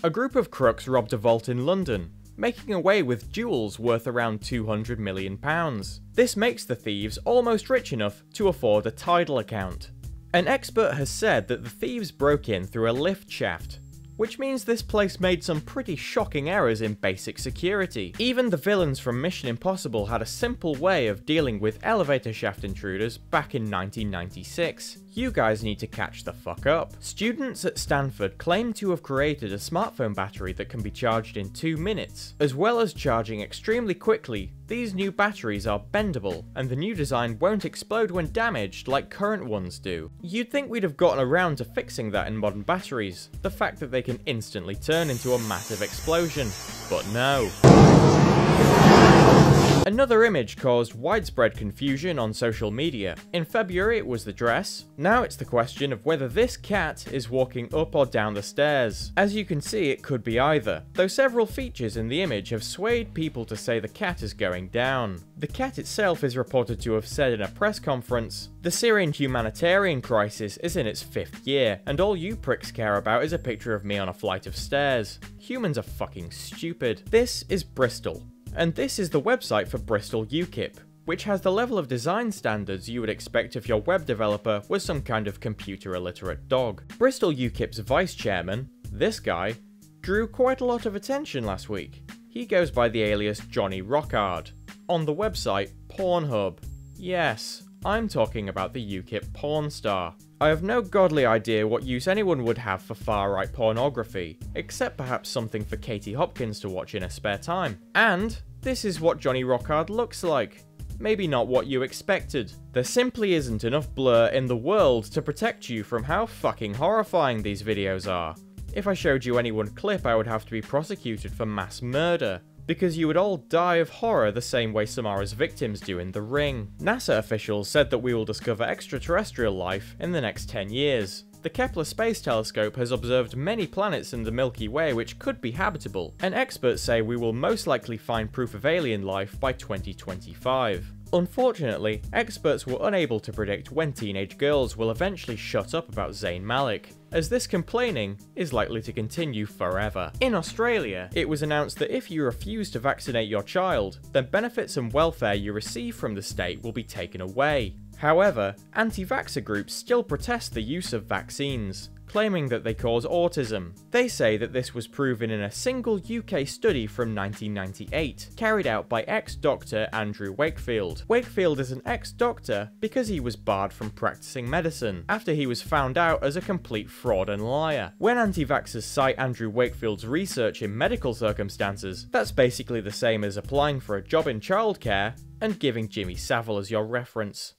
A group of crooks robbed a vault in London, making away with jewels worth around £200 million. This makes the thieves almost rich enough to afford a Tidal account. An expert has said that the thieves broke in through a lift shaft, which means this place made some pretty shocking errors in basic security. Even the villains from Mission Impossible had a simple way of dealing with elevator shaft intruders back in 1996. You guys need to catch the fuck up. Students at Stanford claim to have created a smartphone battery that can be charged in 2 minutes. As well as charging extremely quickly, these new batteries are bendable, and the new design won't explode when damaged like current ones do. You'd think we'd have gotten around to fixing that in modern batteries, the fact that they can instantly turn into a massive explosion. But no. Another image caused widespread confusion on social media. In February it was the dress, now it's the question of whether this cat is walking up or down the stairs. As you can see, it could be either, though several features in the image have swayed people to say the cat is going down. The cat itself is reported to have said in a press conference, "The Syrian humanitarian crisis is in its 5th year, and all you pricks care about is a picture of me on a flight of stairs. Humans are fucking stupid." This is Bristol. And this is the website for Bristol UKIP, which has the level of design standards you would expect if your web developer was some kind of computer illiterate dog. Bristol UKIP's vice chairman, this guy, drew quite a lot of attention last week. He goes by the alias Johnny Rockard. On the website Pornhub. Yes, I'm talking about the UKIP porn star. I have no godly idea what use anyone would have for far-right pornography, except perhaps something for Katie Hopkins to watch in her spare time. And this is what Johnny Rockard looks like. Maybe not what you expected. There simply isn't enough blur in the world to protect you from how fucking horrifying these videos are. If I showed you any one clip, I would have to be prosecuted for mass murder, because you would all die of horror the same way Samara's victims do in The Ring. NASA officials said that we will discover extraterrestrial life in the next 10 years. The Kepler Space Telescope has observed many planets in the Milky Way which could be habitable, and experts say we will most likely find proof of alien life by 2025. Unfortunately, experts were unable to predict when teenage girls will eventually shut up about Zayn Malik, as this complaining is likely to continue forever. In Australia, it was announced that if you refuse to vaccinate your child, then benefits and welfare you receive from the state will be taken away. However, anti-vaxxer groups still protest the use of vaccines, claiming that they cause autism. They say that this was proven in a single UK study from 1998, carried out by ex-doctor Andrew Wakefield. Wakefield is an ex-doctor because he was barred from practicing medicine, after he was found out as a complete fraud and liar. When anti-vaxxers cite Andrew Wakefield's research in medical circumstances, that's basically the same as applying for a job in childcare and giving Jimmy Savile as your reference.